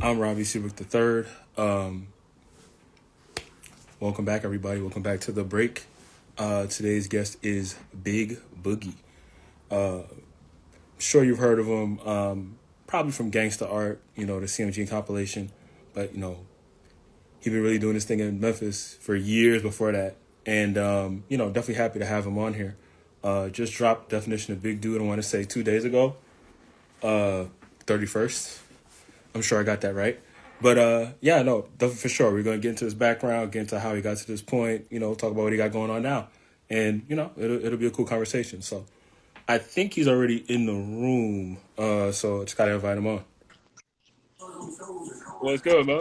I'm Robbie Seabrook the third. Welcome back, everybody. Welcome back to the break. Today's guest is Big Boogie. Sure you've heard of him, probably from Gangsta Art, the CMG compilation. But he been really doing this thing in Memphis for years before that, and definitely happy to have him on here. Just dropped definition of big dude. I want to say 2 days ago, 31st. I'm sure I got that right. But yeah, no, definitely for sure. We're gonna get into his background, get into how he got to this point. Talk about what he got going on now, and it'll be a cool conversation. So I think he's already in the room. So I just gotta invite him on. What's good, man?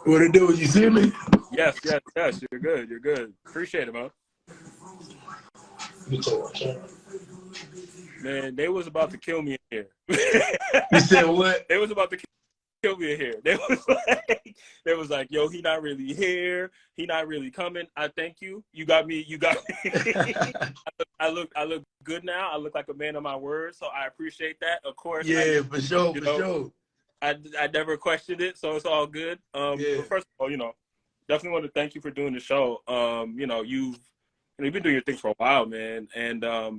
What it do? You see me? Yes, yes, yes. You're good. You're good. Appreciate it, man. Man, they was about to kill me in here. You said what? They was about to kill me in here. They was like, yo, he not really here. He not really coming. I thank you. You got me. I look good now. I look like a man of my word. So I appreciate that. Of course. Yeah, for sure. I never questioned it, so it's all good. Yeah. But first of all, definitely want to thank you for doing the show. You've been doing your thing for a while, man. And I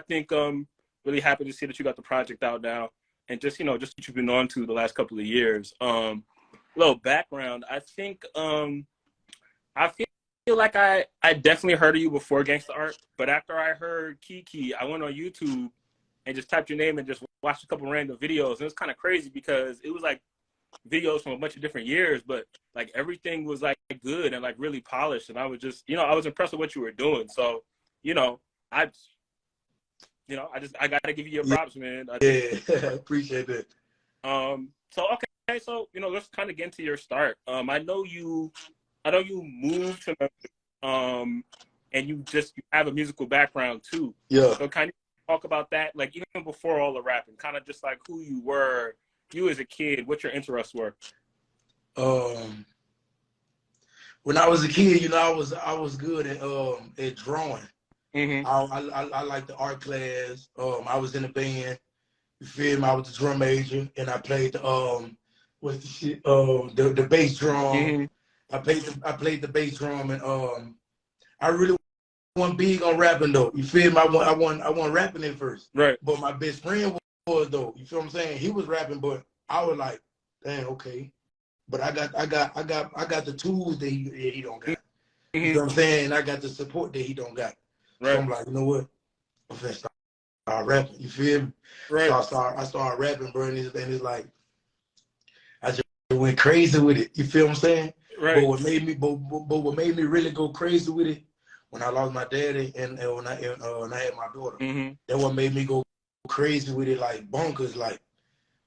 think really happy to see that you got the project out now. And just what you've been on to the last couple of years. Little background. I think I feel like I definitely heard of you before Gangsta Art, but after I heard Kiki, I went on YouTube and just typed your name and just watched a couple random videos. And it was kind of crazy because it was like videos from a bunch of different years, but like everything was like good and like really polished. And I was just, I was impressed with what you were doing. So, I gotta give you your props, man. Appreciate that. So let's kind of get into your start. I know you moved to Memphis, and you have a musical background too. Yeah. So kind of talk about that, like even before all the rapping, kind of just like who you were, you as a kid, what your interests were. When I was a kid, I was good at drawing. Mm-hmm. I liked the art class. I was in the band. You feel me? I was the drum major, and I played the what's the shit? The bass drum. Mm-hmm. I played the bass drum, and I really wasn't big on rapping though. You feel me? I wasn't rapping at first. Right. But my best friend was though. You feel what I'm saying? He was rapping, but I was like, dang, okay. But I got the tools that he don't got. Mm-hmm. You know what I'm saying? And I got the support that he don't got. Right. So I'm like, you know what? I'm finna start rapping. You feel me? Right. So I started rapping, bro, and it's like I just went crazy with it. You feel what I'm saying? Right. But what made me really go crazy with it when I lost my daddy and when I had my daughter. Mm-hmm. That what made me go crazy with it, like bonkers, like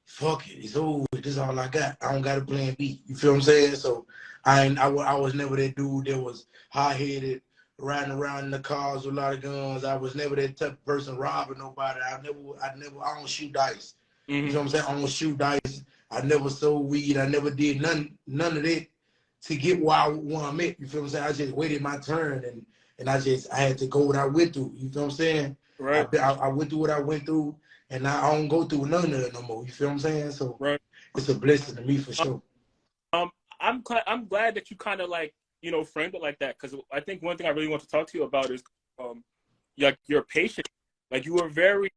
fuck it, it's over. This is all I got. I don't got a plan B. You feel what I'm saying? So I was never that dude that was high-headed, riding around in the cars with a lot of guns. I was never that type of person robbing nobody. I don't shoot dice. Mm-hmm. You know what I'm saying? I don't shoot dice. I never sold weed. I never did none of that to get where I'm at. You feel what I'm saying? I just waited my turn and I had to go what I went through. You feel what I'm saying? Right. I went through what I went through, and now I don't go through none of it no more. You feel what I'm saying? So right. It's a blessing to me for sure. I'm glad that you kind of like framed it like that, because I think one thing I really want to talk to you about is your patience. Like you were very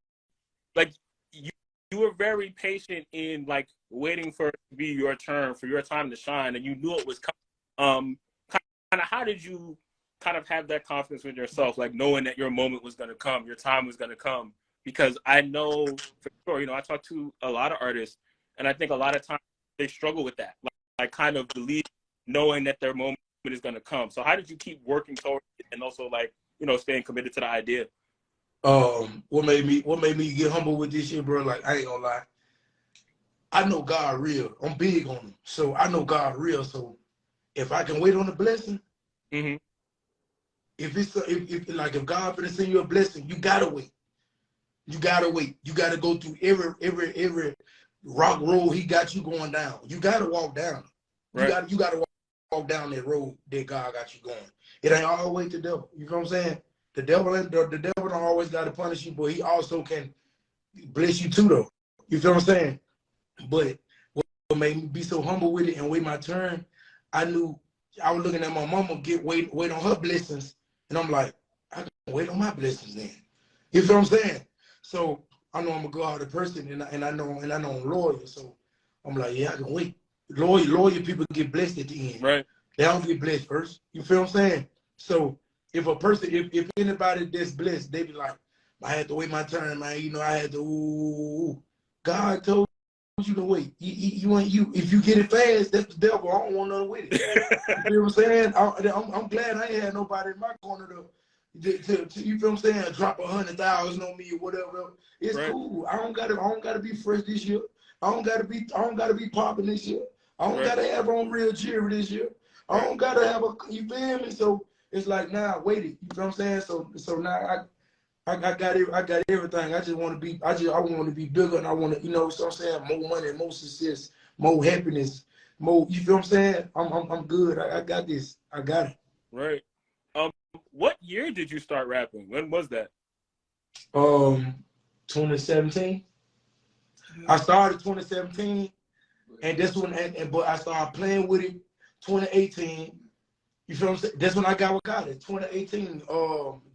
patient in like waiting for it to be your turn, for your time to shine, and you knew it was coming. Kind of how did you kind of have that confidence with yourself, like knowing that your moment was going to come, your time was going to come? Because I know for sure, I talk to a lot of artists, and I think a lot of times they struggle with that, like kind of believe, knowing that their moment is going to come. So how did you keep working towards it and also like, staying committed to the idea? What made me get humble with this shit, bro? Like, I ain't gonna lie. I know God real. I'm big on him. So I know God real. So if I can wait on the blessing, mm-hmm. if God finna send you a blessing, you gotta wait. You gotta wait. You gotta go through every rock road he got you going down. You gotta walk down. Right. You gotta walk down that road that God got you going. It ain't always the devil. You know what I'm saying? The devil don't always gotta punish you, but he also can bless you too though. You feel what I'm saying? But what made me be so humble with it and wait my turn. I knew I was looking at my mama wait on her blessings, and I'm like, I can wait on my blessings then. You feel what I'm saying? So I know I'm a good-hearted person, and I know I'm loyal. So I'm like, yeah, I can wait. Loyal people get blessed at the end. Right. They don't get blessed first. You feel what I'm saying? So if a person, if anybody that's blessed, they be like, I had to wait my turn, man. You know, I had to. Ooh. God told you to wait. You. If you get it fast, that's the devil. I don't want nothing with it. You feel what I'm saying? I'm glad I ain't had nobody in my corner to you feel what I'm saying? Drop 100,000 on me or whatever. It's right. cool. I don't gotta be fresh this year. I don't gotta be popping this year. I don't gotta have on real jewelry this year. I don't gotta have a, you feel me? So it's like, nah, wait it. You feel what I'm saying? So now I got it. I got everything. I just want to be. I want to be bigger, and I want to, you know, what I'm saying, more money, more success, more happiness, more. You feel what I'm saying? I'm good. I got this. I got it. Right. What year did you start rapping? When was that? 2017. I started 2017, and this one, but I started playing with it 2018. You feel what I'm saying? That's when I got with Gotti. 2018,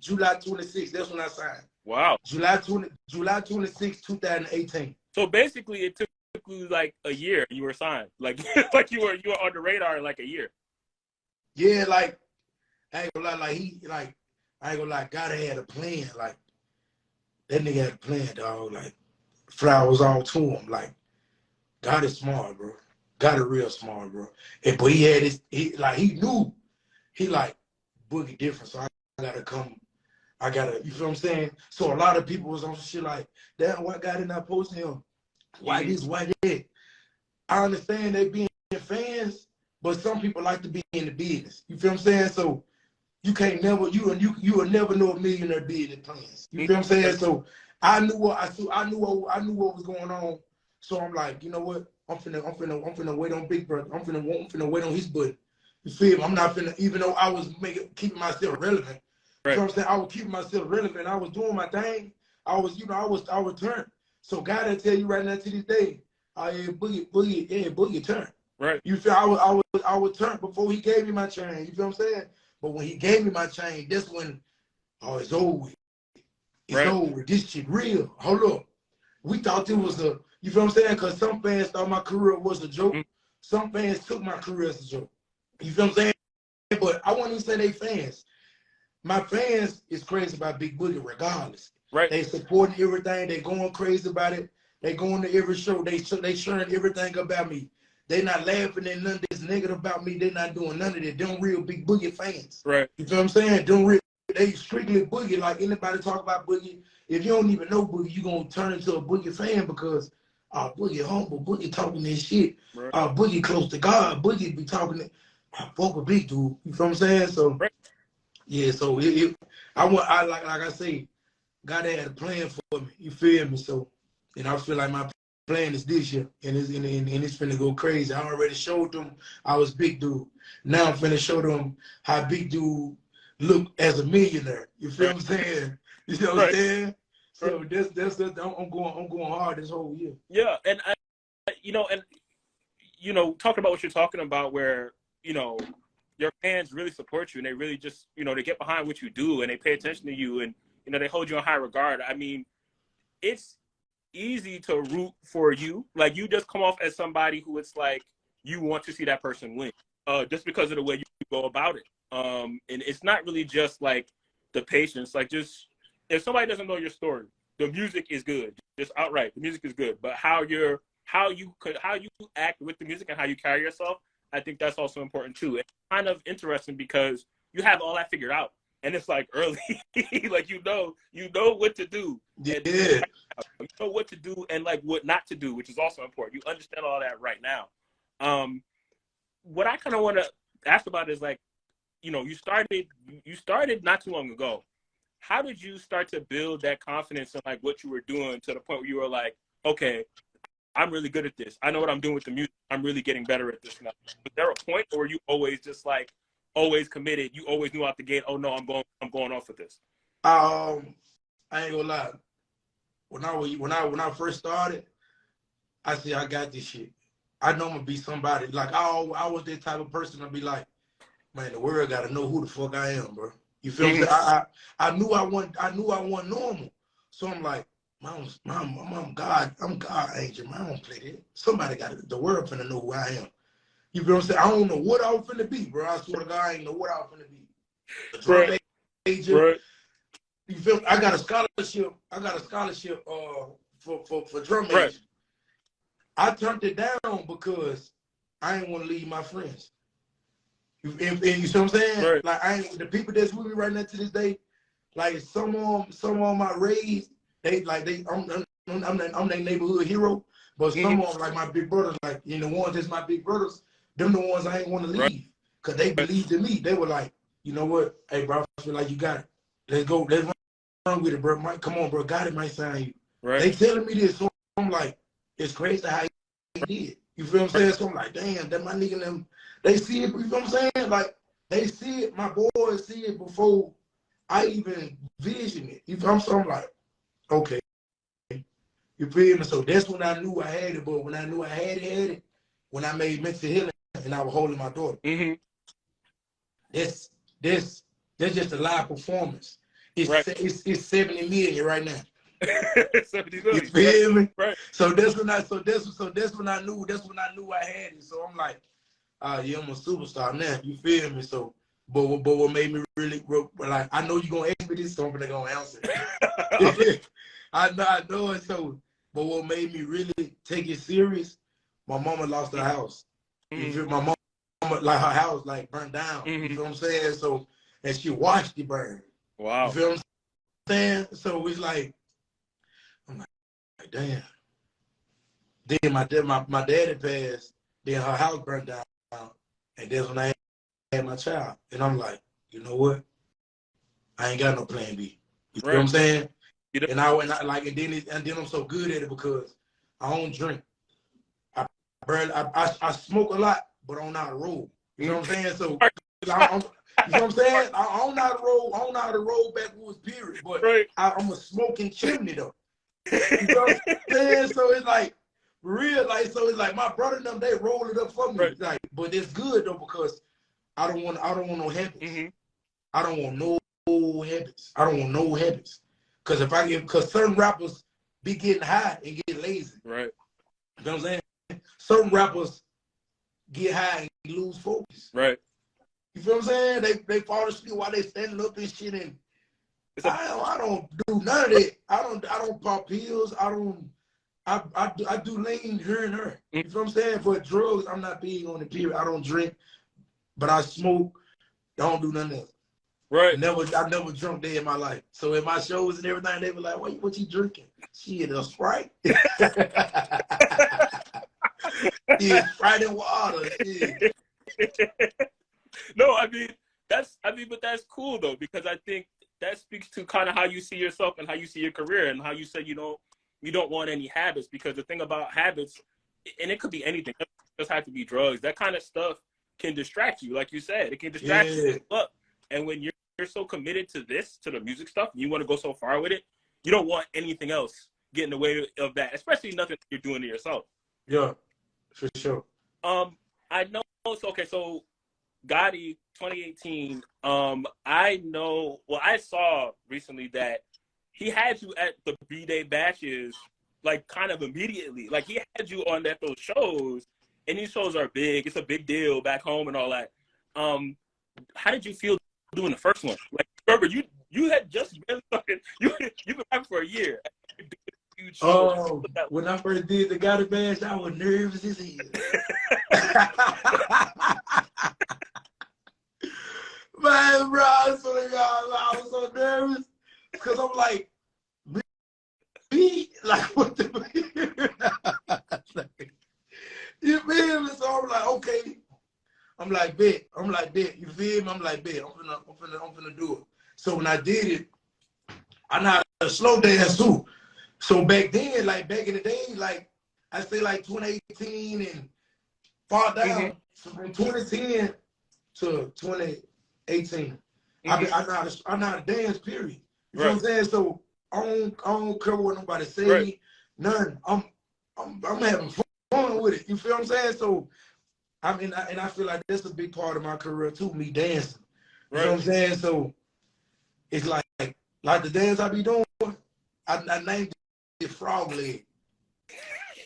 July 26th. That's when I signed. Wow. July 26th, 2018. So basically, it took you like a year. You were signed, like like you were on the radar in like a year. Yeah, like I ain't gonna lie, I ain't gonna lie. Gotti had a plan. Like that nigga had a plan, dog. Like flowers all to him. Like God is smart, bro. God is real smart, bro. But he had his, he knew. He like, Boogie different, so I gotta come. I gotta, you feel what I'm saying? So a lot of people was on some shit like, damn, why God did not post him? Why this, why that? I understand they being fans, but some people like to be in the business. You feel what I'm saying? So you can't never, you will never know a millionaire business plans. You feel what I'm saying? So I knew what was going on. So I'm like, you know what? I'm finna wait on Big Brother. I'm finna wait on his button. You feel me? I'm not finna, even though I was keeping myself relevant. Right. You know what I'm saying? I was keeping myself relevant. I was doing my thing. I was turned. So God, I tell you right now to this day, Boogie turned. Right. You feel I was turned before he gave me my chain. You feel what I'm saying? But when he gave me my chain, that's when, oh, it's over. It's over. This shit real. Hold up. We thought it was a, you feel what I'm saying? Because some fans thought my career was a joke. Some fans took my career as a joke. You feel what I'm saying? But I won't even say they fans. My fans is crazy about Big Boogie regardless. Right. They supporting everything. They going crazy about it. They going to every show. They sharing everything about me. They not laughing at none of this negative about me. They not doing none of that. Them real Big Boogie fans. Right. You feel what I'm saying? Them real, they strictly Boogie. Like anybody talk about Boogie, if you don't even know Boogie, you gonna turn into a Boogie fan because Boogie humble, Boogie talking this shit. Right. Boogie close to God. Boogie be talking. I fuck with Big Dude. You feel what I'm saying? So yeah. So like I say, God had a plan for me. You feel me? So, and I feel like my plan is this year, and it's finna go crazy. I already showed them I was Big Dude. Now I'm finna show them how Big Dude look as a millionaire. You feel what I'm saying? You know what I'm saying? So that's I'm going hard this whole year. Yeah, and talking about what you're talking about, where your fans really support you and they really just they get behind what you do and they pay attention to you and they hold you in high regard. I mean, it's easy to root for you. Like, you just come off as somebody who it's like you want to see that person win, just because of the way you go about it. And it's not really just like the patience. Like, just if somebody doesn't know your story, the music is good. Just outright, the music is good. But how you act with the music and how you carry yourself, I think that's also important too. It's kind of interesting because you have all that figured out. And it's like early, like you know what to do. Yeah. You know what to do and like what not to do, which is also important. You understand all that right now. What I kind of want to ask about is like, you started not too long ago. How did you start to build that confidence in like what you were doing to the point where you were like, okay, I'm really good at this. I know what I'm doing with the music. I'm really getting better at this now. Was there a point, or were you always just like always committed? You always knew out the gate, oh no, I'm going off with this. I ain't gonna lie. When I first started, I said I got this shit. I know I'm gonna be somebody. Like I was that type of person. I'd be like, man, the world gotta know who the fuck I am, bro. You feel me? I knew I wasn't normal. So I'm like, mom, God, I'm God angel. Man, I don't play that. Somebody got the world finna know who I am. You feel what I'm saying? I don't know what I was finna be, bro. I swear to God, I ain't know what I was finna be. The drum major. Right. You feel me? I got a scholarship. For drum major. Right. I turned it down because I ain't want to leave my friends. You see what I'm saying? Right. Like the people that's with me right now to this day, like some of my raised, I'm their neighborhood hero, but some of them like my big brothers, like the ones that's my big brothers, them the ones I ain't want to leave because they believed in me. They were like, you know what, hey bro, I feel like you got it. Let's go, let's run with it, bro. Mike, come on, bro, got it, might sign you. Right. They telling me this, so I'm like, it's crazy how he did. You feel what I'm saying? So I'm like, damn, that my nigga them. They see it, you know what I'm saying? Like, they see it, my boys see it before I even vision it. You feel what I'm saying? I'm like, okay. You feel me? So that's when I knew I had it, but when I knew I had it, when I made mental healing and I was holding my daughter. That's just a live performance. It's 70 million right now. 70 million. You feel me? Right. So that's when I knew I had it. So I'm like, yeah, I'm a superstar now. You feel me? So, but what made me really, like, I know you're gonna ask me this, so I'm gonna answer it. I know it. So, but what made me really take it serious? My mama lost her house. You feel my mama, like her house, like burnt down. You feel what I'm saying? So, and she watched it burn. Wow. You feel what I'm saying? So it's like, I'm like, damn. Then my daddy passed. Then her house burned down. And that's when I had my child. And I'm like, you know what? I ain't got no plan B. You feel what I'm saying? And then I'm so good at it because I don't drink. I smoke a lot, but I don't know how to roll. You know what I'm saying? So you know what I'm saying? I don't know how to roll. I don't know how to roll backwoods, period. But I'm a smoking chimney though. You know what I'm saying? So it's like real, like, so it's like my brother and them, they roll it up for me. Like, but it's good though because I don't want no habits. I don't want no habits. I don't want no habits. Because certain rappers be getting high and get lazy. Right. You know what I'm saying? Certain rappers get high and lose focus. Right. You feel what I'm saying? They fall asleep while they standing up and shit, and I don't do none of that. I don't pop pills. I do lean here and there. You feel what I'm saying? For drugs, I'm not big on the period. I don't drink, but I smoke. I don't do none of that. Right. I never drunk day in my life. So in my shows and everything, they were like, what you drinking? Shit, a Sprite. Yeah, Sprite and water. Shit. No, but that's cool though, because I think that speaks to kind of how you see yourself and how you see your career and how you said you don't want any habits, because the thing about habits, and it could be anything, it doesn't have to be drugs, that kind of stuff can distract you. Like you said, it can distract you. Look, and when you're so committed to the music stuff, and you want to go so far with it, you don't want anything else getting in the way of that, especially nothing you're doing to yourself. Yeah, for sure. I know. So Gotti 2018. I know. Well, I saw recently that he had you at the B-Day bashes, like kind of immediately. Like he had you on those shows, and these shows are big. It's a big deal back home and all that. How did you feel doing the first one? Like, remember you had just been fucking you've been rapping for a year. Oh, when I first did the Gotti bash, I was nervous as hell. Man, bro, I swear to God, I was so nervous because I'm like, me, like, what the? You feel me? So I'm like, okay. I'm like, bet. You feel me? I'm like, bet. I'm finna do it. So when I did it, I know how to slow dance too. So back then, like back in the day, like I say like 2018 and far down, so from 2010 to 2018. I know how to dance, period. You know what I'm saying? So I don't care what nobody say, nothing. I'm having fun with with it. You feel what I'm saying? So I mean, and I feel like that's a big part of my career too, me dancing. You know what I'm saying? So it's like the dance I be doing, I named it frog leg.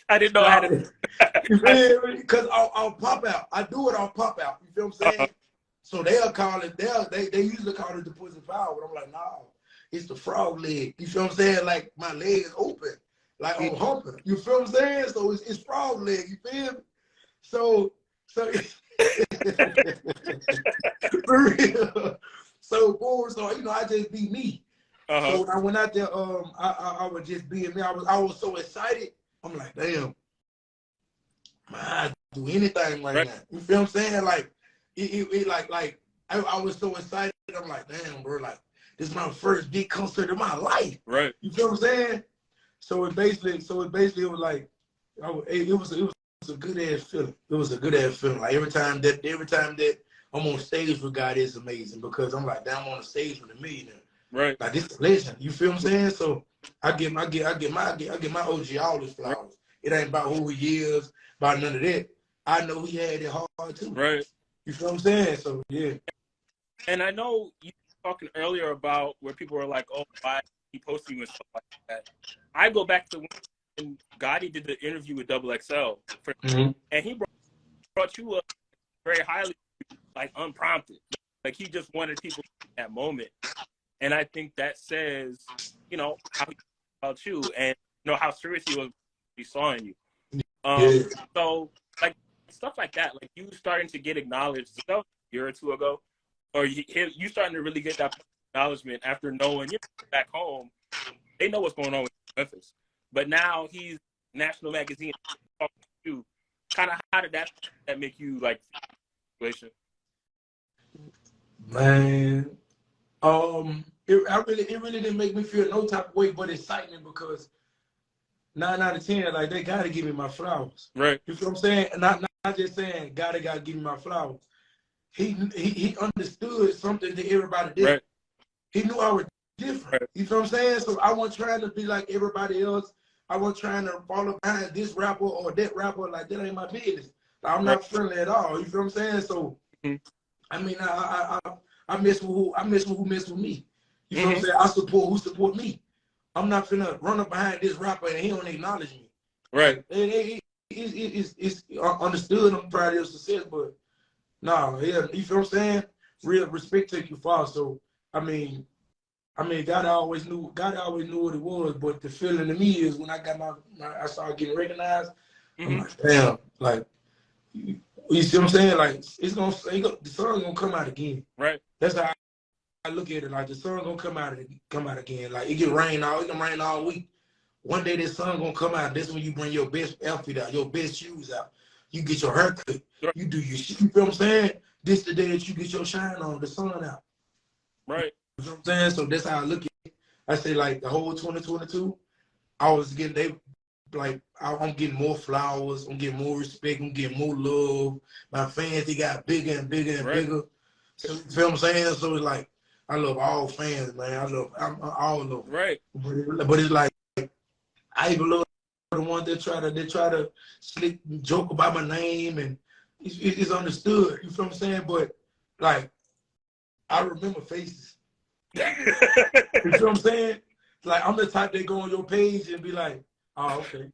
I didn't know how to. You feel me? Because I'll pop out. I do it, I'll pop out. You feel what I'm saying? So they'll call it, they usually call it the pussy foul, but I'm like, no, it's the frog leg. You feel what I'm saying? Like my leg is open, like I'm humping. You feel what I'm saying? So it's frog leg. You feel me? So for real. So boom. So you know, I just be me. So when I went out there, I was just being me. I was so excited. I'm like, damn, man, I do anything right now. You feel what I'm saying? Like it like I was so excited. I'm like, damn, bro, like this is my first big concert of my life. Right. You feel what I'm saying? So it basically was like it was a good ass feeling. It was a good ass feeling. Like every time that I'm on stage with God, it's amazing because I'm like, damn, I'm on the stage with a millionaire. Right. Like this is a legend. You feel what I'm saying? So I get my OG all his flowers. It ain't about who he is, about none of that. I know he had it hard too. Right. You feel what I'm saying? So yeah. And I know you were talking earlier about where people were like, "Oh, why he posting and stuff like that." I go back to when Gotti did the interview with Double XL, and he brought you up very highly, like unprompted. Like he just wanted people in that moment, and I think that says, you know, how he felt about you, and you know how serious he saw in you. So like stuff like that, like you starting to get acknowledged a year or two ago, or you starting to really get that acknowledgement after knowing you're back home. They know what's going on with Memphis, but now he's national magazine talking to you. Kind of how did that make you like situation? Man, it really didn't make me feel no type of way but excitement because 9 out of 10, like they gotta give me my flowers. Right. You feel what I'm saying? Not just saying gotta give me my flowers. He understood something that everybody did. Right. He knew I was different. Right. You feel what I'm saying? So I wasn't trying to be like everybody else. I wasn't trying to follow behind this rapper or that rapper. Like that ain't my business. Like, I'm not friendly at all. You feel what I'm saying? So I mean, I mess with who mess with me. You feel what I'm saying? I support who support me. I'm not finna run up behind this rapper and he don't acknowledge me. Right. It's understood. I'm proud of your success, but no, yeah, you feel what I'm saying? Real respect take you far. So I mean, God always knew what it was, but the feeling to me is when I got I started getting recognized. I'm like, damn, like you see what I'm saying? Like the sun's gonna come out again. Right. That's how I look at it. Like the sun's gonna come out again. Like it can rain all week. One day the sun gonna come out. That's when you bring your best outfit out, your best shoes out. You get your haircut. You do your shit. You feel what I'm saying? This the day that you get your shine on, the sun out. Right. You know what I'm saying? So that's how I look at it. I say like the whole 2022, I'm getting more flowers, I'm getting more respect, I'm getting more love. My fans, they got bigger and bigger and bigger. So you feel what I'm saying? So it's like I love all fans, man. I'm all of them. Right. But it's like I even love the ones that try to slick joke about my name, and it's understood. You feel what I'm saying? But like I remember faces. You feel what I'm saying? Like I'm the type that go on your page and be like, oh, okay.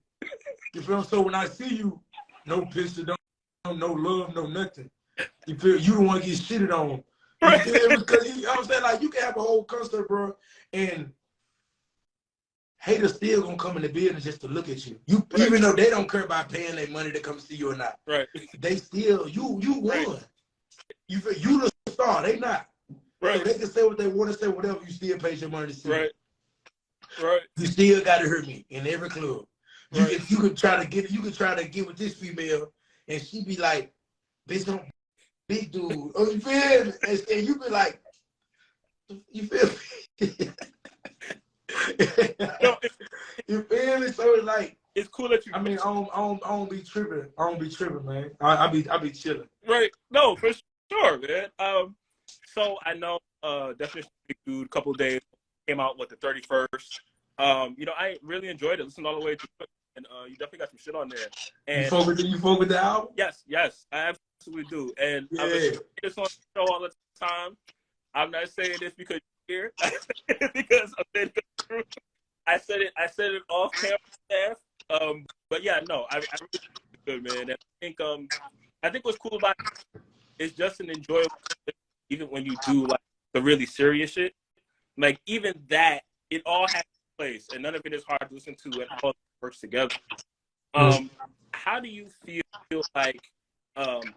You feel what I'm saying? So when I see you, no picture, no love, no nothing. You feel you don't want to get shitted on. You feel me? Because you know what I'm saying? Like you can have a whole concert, bro, and haters still gonna come in the building just to look at you. Even though they don't care about paying their money to come see you or not. Right. They still you won. You the star, they not. Right. So they can say what they want to say, whatever. You still pay your money to see. Right. Right. You still got to hurt me in every club. You can try to get. You can try to get with this female, and she be like, "Bitch, don't big dude." Oh, you feel me? And you be like, "You feel me?" You feel me? So it's like it's cool that you. I mean, I don't be tripping. I don't be tripping, man. I be chilling. Right. No, for sure, man. So I know Definition Big Dude, a couple of days came out with the 31st. You know, I really enjoyed it. Listened all the way to it. You definitely got some shit on there. You And fuck with the album? yes, I absolutely do. And I'm gonna say this on the show all the time. I'm not saying this because you're here, because I'm saying the truth. I said it off camera, staff. But yeah, no, I really think it's good, man. And I think what's cool about it is just an enjoyable, even when you do like the really serious shit. Like even that, it all has a place, and none of it is hard to listen to, and all works together. How do you feel like the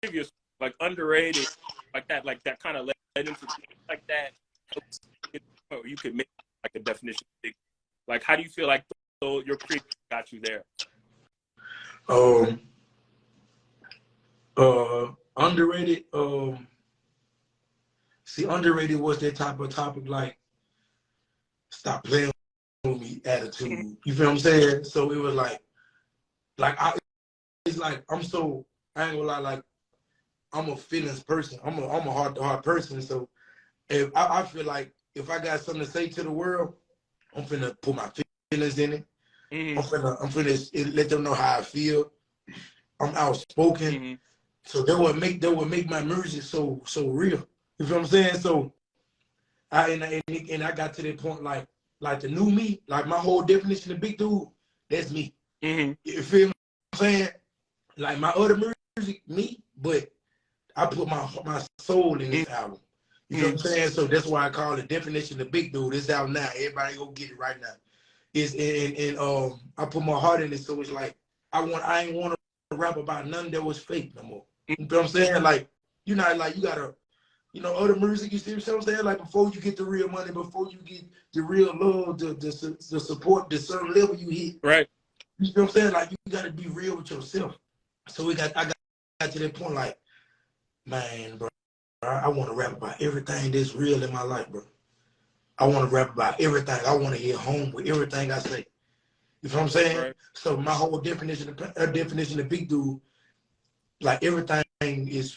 previous, like underrated, like that kind of led into things like that? You could make like a definition. Like, how do you feel like your previous got you there? Underrated. See, underrated was that type of topic like stop playing with me attitude. You feel what I'm saying? So it was it's like I ain't gonna lie, like I'm a feelings person. I'm a heart to heart person. So if I feel like if I got something to say to the world, I'm finna put my feelings in it. I'm finna let them know how I feel. I'm outspoken. So that would make my music so real. You feel what I'm saying? So I got to that point like the new me, like my whole definition of big dude, that's me. You feel what I'm saying? Like my other music, me, but I put my soul in this album. You feel what I'm saying? So that's why I call it definition of big dude. It's out now. Everybody go get it right now. I put my heart in it, so it's like I ain't want to rap about nothing that was fake no more. You know what I'm saying? Like you gotta, other music. You see what I'm saying? Like before you get the real money, before you get the real love, the support, the certain level you hit. Right. You know what I'm saying? Like you gotta be real with yourself. So I got to that point like, man, bro, I want to rap about everything that's real in my life, bro. I want to rap about everything. I want to hit home with everything I say. You know what I'm saying? Right. So my whole definition of big dude, like everything is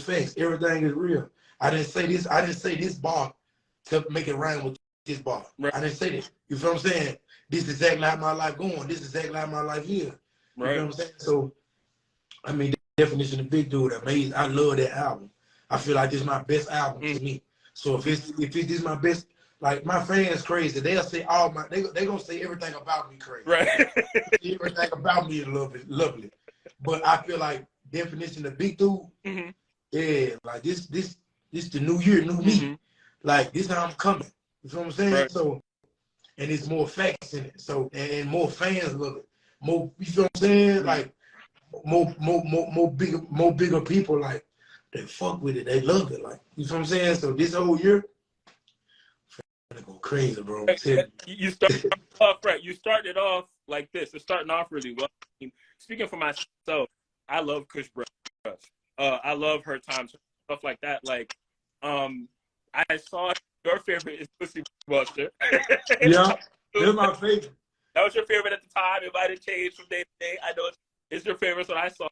facts. Everything is real. I didn't say this bar to make it rhyme with this bar. Right. I didn't say this. You feel what I'm saying? This is exactly how my life going. This is exactly how my life is. You Right. feel what I'm saying? So, I mean, the definition of big dude, amazing. I love that album. I feel like this is my best album to me. So if this is my best, like my fans crazy. They'll say they gonna say everything about me crazy. Right. Everything about me is lovely. But I feel like definition of big dude, yeah, like this the new year, new me. Like this how I'm coming. You know what I'm saying? Right. So and it's more facts in it. So and more fans love it. More, you feel what I'm saying? Like more bigger people like they fuck with it. They love it. Like you know what I'm saying? So this whole year, I'm gonna go crazy, bro. You started off right. You started off like this. It's starting off really well. Speaking for myself, I love Kush Brush. I love her times, stuff like that. Like, I saw your favorite is Pussy Buster. Yeah, that's my favorite. That was your favorite at the time. It might have changed from day to day. I know it's your favorite, so I saw.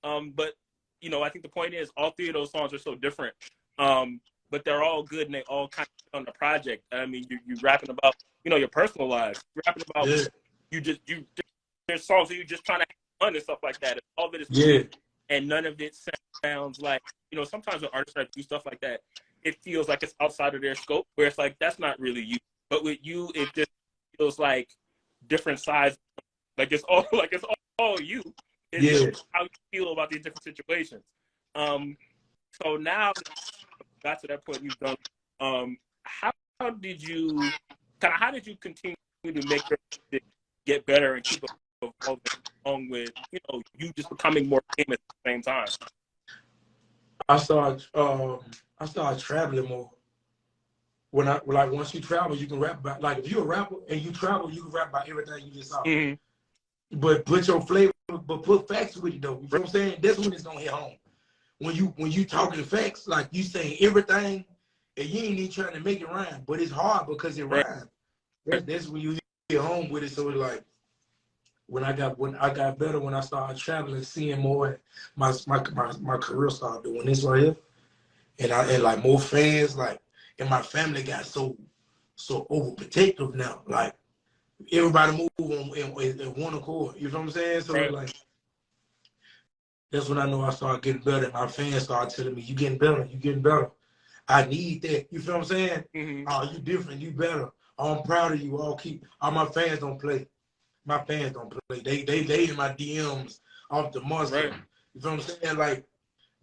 But I think the point is all three of those songs are so different. But they're all good and they all kind of on the project. I mean, you rapping about your personal lives. You're rapping about there's songs that you just trying to have fun and stuff like that. And all of it is good, and none of it sounds like sometimes when artists do stuff like that, it feels like it's outside of their scope. Where it's like that's not really you. But with you, it just feels like different sides. Like it's all you. It's just how you feel about these different situations. So now got to that point you've done. How did you continue to make your music get better and keep evolving along with you just becoming more famous at the same time? I started traveling more. Once you travel, you can rap about, like if you're a rapper and you travel, you can rap about everything you just saw. But put your flavor, but put facts with it though. You know what I'm saying? That's when it's gonna hit home. When you talking facts, like you saying everything, and you ain't even trying to make it rhyme, but it's hard because it rhymes. That's when you get home with it. So it's like when I got better, when I started traveling, seeing more, my career started doing this right here, and like more fans, like, and my family got so overprotective now. Like everybody move in one accord. You know what I'm saying? So Right. like that's when I know I started getting better. My fans started telling me, "You getting better, you getting better." I need that. You feel what I'm saying? Mm-hmm. Oh, you different, you better. I'm proud of you. All my fans don't play. My fans don't play. They in my DMs off the muscle. Right. You feel what I'm saying? Like,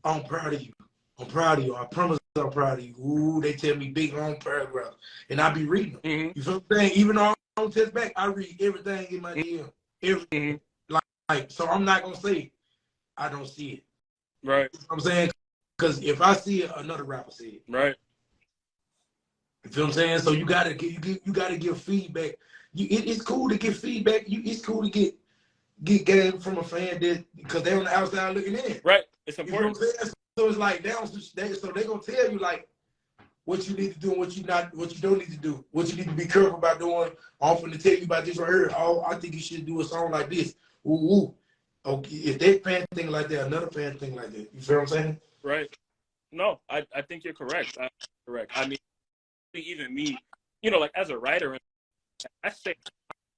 I'm proud of you. I'm proud of you. I promise I'm proud of you. Ooh, they tell me big long paragraphs. And I be reading them. Mm-hmm. You feel what I'm saying? Even though I don't text back, I read everything in my DM. Mm-hmm. Everything. Like, so I'm not gonna say I don't see it. Right. You know what I'm saying? Because if I see it, another rapper see it. Right. You feel what I'm saying? So you gotta give feedback. It's cool to get feedback. It's cool to get game from a fan that because they're on the outside looking in. Right. It's You feel important. what I'm saying? So it's like so they gonna tell you like what you need to do and what you don't need to do, what you need to be careful about doing. I'm finna tell you about this right here. Oh, I think you should do a song like this. Ooh, ooh. Okay, if that fan think like that, another fan think like that. You feel what I'm saying? Right. No, I think you're correct. Correct. I mean, even me, like as a writer, I say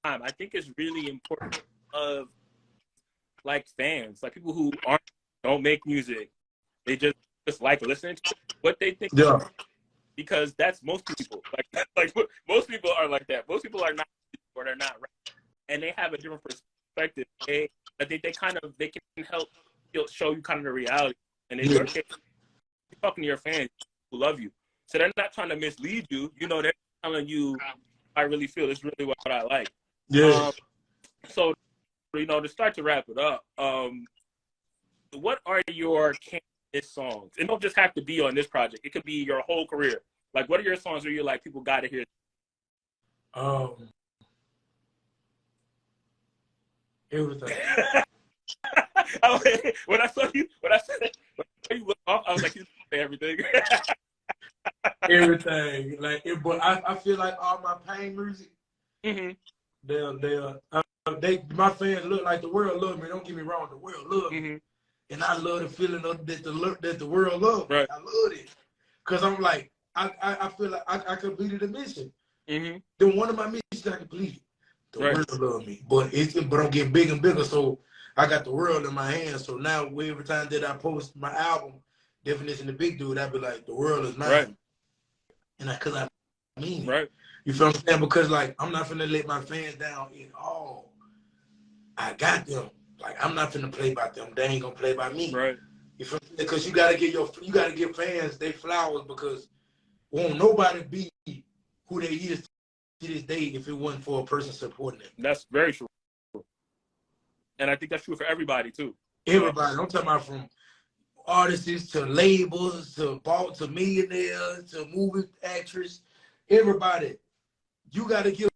time, I think it's really important of like fans, like people who don't make music, they just like listening to what they think. Yeah. Because that's most people. Like most people are like that. Most people are not, or they're not right, and they have a different perspective. I think they can help show you kind of the reality. And in your case, you're talking to your fans who love you, so they're not trying to mislead you. They're telling you, I really feel it's really what I like. Yeah. So to start to wrap it up, what are your candidate songs? It don't just have to be on this project. It could be your whole career. Like, what are your songs where you're like, people got to hear? Everything. When I saw you look off, I was like, he's say everything. Everything. Like, but I feel like all my pain music, Mm-hmm. my fans look like the world love me. Don't get me wrong, the world love me. Mm-hmm. And I love the feeling that the world loves me. Right. I love it. Because I'm like, I feel like I completed the mission. Mm-hmm. Then one of my missions I completed. The Right. world love me. But I'm getting bigger and bigger. So I got the world in my hands. So now every time that I post my album, Definition of Big Dude, I be like, the world is mine. Right. And because I mean it. Right. You feel what I'm saying? Because like I'm not finna let my fans down at all. I got them. Like I'm not finna play by them. They ain't gonna play by me. Right. You feel me? Because you gotta give fans their flowers because won't nobody be who they is to this day if it wasn't for a person supporting them. That's very true. And I think that's true for everybody too. Everybody. I'm talking about from artists to labels to millionaires to movie actors. Everybody. You gotta give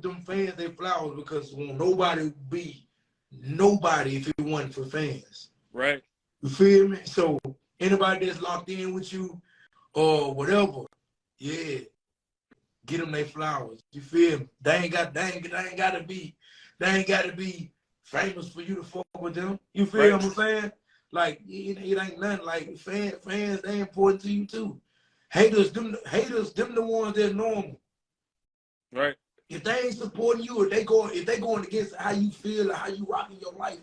them fans their flowers because won't nobody be nobody if it wasn't for fans. Right. You feel me? So anybody that's locked in with you or whatever, yeah, get them their flowers. You feel me? They ain't gotta be famous for you to fuck with them. You feel what I'm saying? Like it ain't nothing. Like fans, they important to you too. Haters, them the ones that's normal. Right. If they ain't supporting you, if they going against how you feel or how you rocking your life,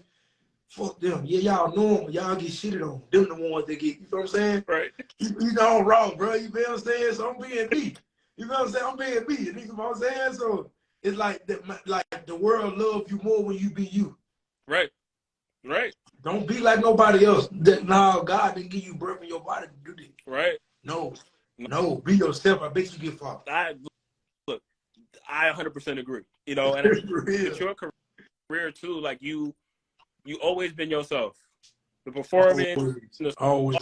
fuck them. Yeah, y'all normal. Y'all get shitted on. Them the ones that get, you know what I'm saying? Right. You know I'm wrong, bro. You feel what I'm saying? So I'm being me. You know what I'm saying? I'm being me. You know what I'm saying? So it's like the world loves you more when you be you. Right. Right. Don't be like nobody else. No, God didn't give you birth in your body to do this. Right. No, be yourself. I bet you get fucked. I 100% agree. And with your career too, like you always been yourself. The performance, always.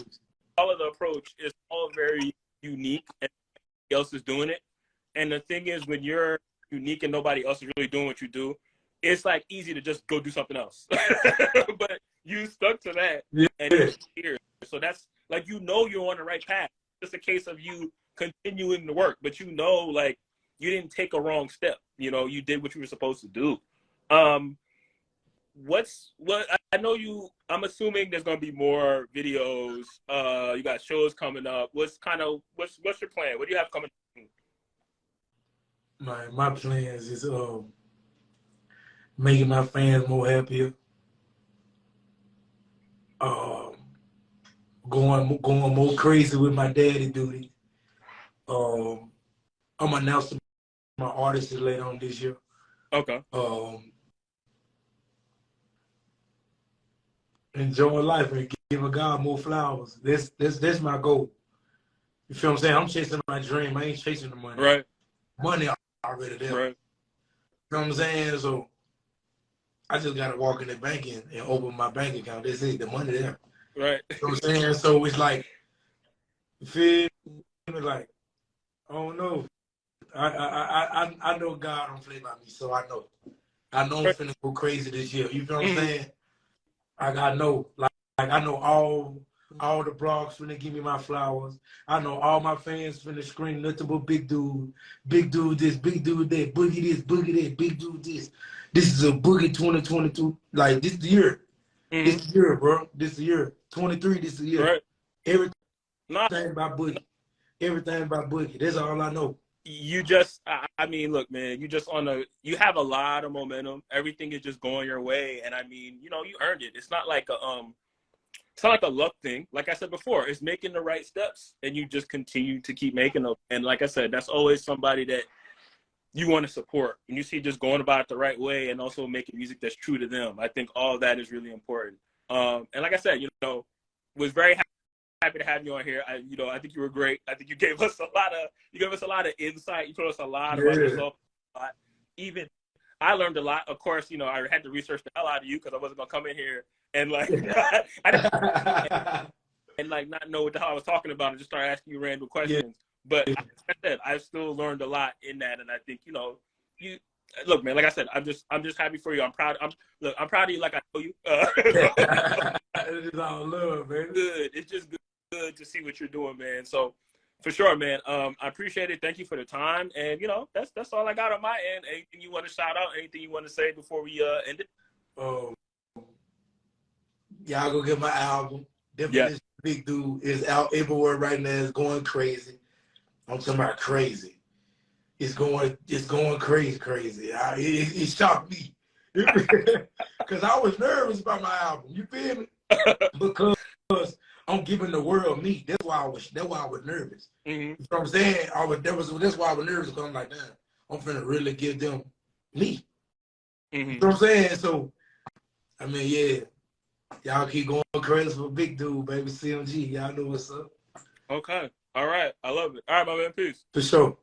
all of the approach is all very unique, and nobody else is doing it. And the thing is, when you're unique and nobody else is really doing what you do, it's like easy to just go do something else. But you stuck to that, and it's here. So that's like you're on the right path. It's a case of you continuing to work, but like you didn't take a wrong step. You did what you were supposed to do. I know I'm assuming there's gonna be more videos. You got shows coming up. What's your plan? What do you have coming up? My plans is making my fans more happier. Going more crazy with my daddy duty. I'm announcing my artists later on this year. Okay. Enjoying life and giving God more flowers. That's my goal. You feel what I'm saying? I'm chasing my dream. I ain't chasing the money. Right. Money already there. Right. You know what I'm saying? So I just gotta walk in the bank and open my bank account. That's it. The money there. Right. You know what I'm saying? So it's like, you feel me? Like, I don't know. I know God don't play by me, so I know. I know I'm finna go crazy this year. You feel what I'm saying? I know. Like I know all the blogs finna give me my flowers. I know all my fans finna scream nothing but big dude this, big dude that, boogie this, boogie that, big dude this. This is a boogie 2022. Like this is the year. This is the year, bro. This is the year. 23, this is the year. Right. Everything about boogie. Everything about boogie. That's all I know. You just, I mean, look, man, you have a lot of momentum. Everything is just going your way. And I mean, you earned it. It's not like a luck thing. Like I said before, it's making the right steps and you just continue to keep making them. And like I said, that's always somebody that you want to support and you see just going about it the right way and also making music that's true to them. I think all of that is really important. And like I said, was very happy to have you on here. I think you were great. I think you gave us a lot of insight. You told us a lot about yourself. Even I learned a lot. Of course, I had to research the hell out of you because I wasn't gonna come in here and not know what the hell I was talking about and just start asking you random questions. But like I said, I still learned a lot in that, and I think you look, man. Like I said, I'm just happy for you. I'm proud. I'm proud of you. Like I know you. It's all love, man. Good. It's just good to see what you're doing, man. So for sure, man. I appreciate it. Thank you for the time. And that's all I got on my end. Anything you want to shout out? Anything you want to say before we end it? Y'all go get my album. This big dude is out everywhere right now. It's going crazy. I'm talking about crazy. It's going crazy. It shocked me because I was nervous about my album. You feel me? Because I'm giving the world me. That's why I was nervous. Mm-hmm. You know what I'm saying? That's why I was nervous because I'm like, damn, I'm finna really give them me. Mm-hmm. You know what I'm saying? So, I mean, yeah. Y'all keep going crazy for big dude, baby. CMG. Y'all know what's up. Okay. All right. I love it. All right, my man. Peace. For sure.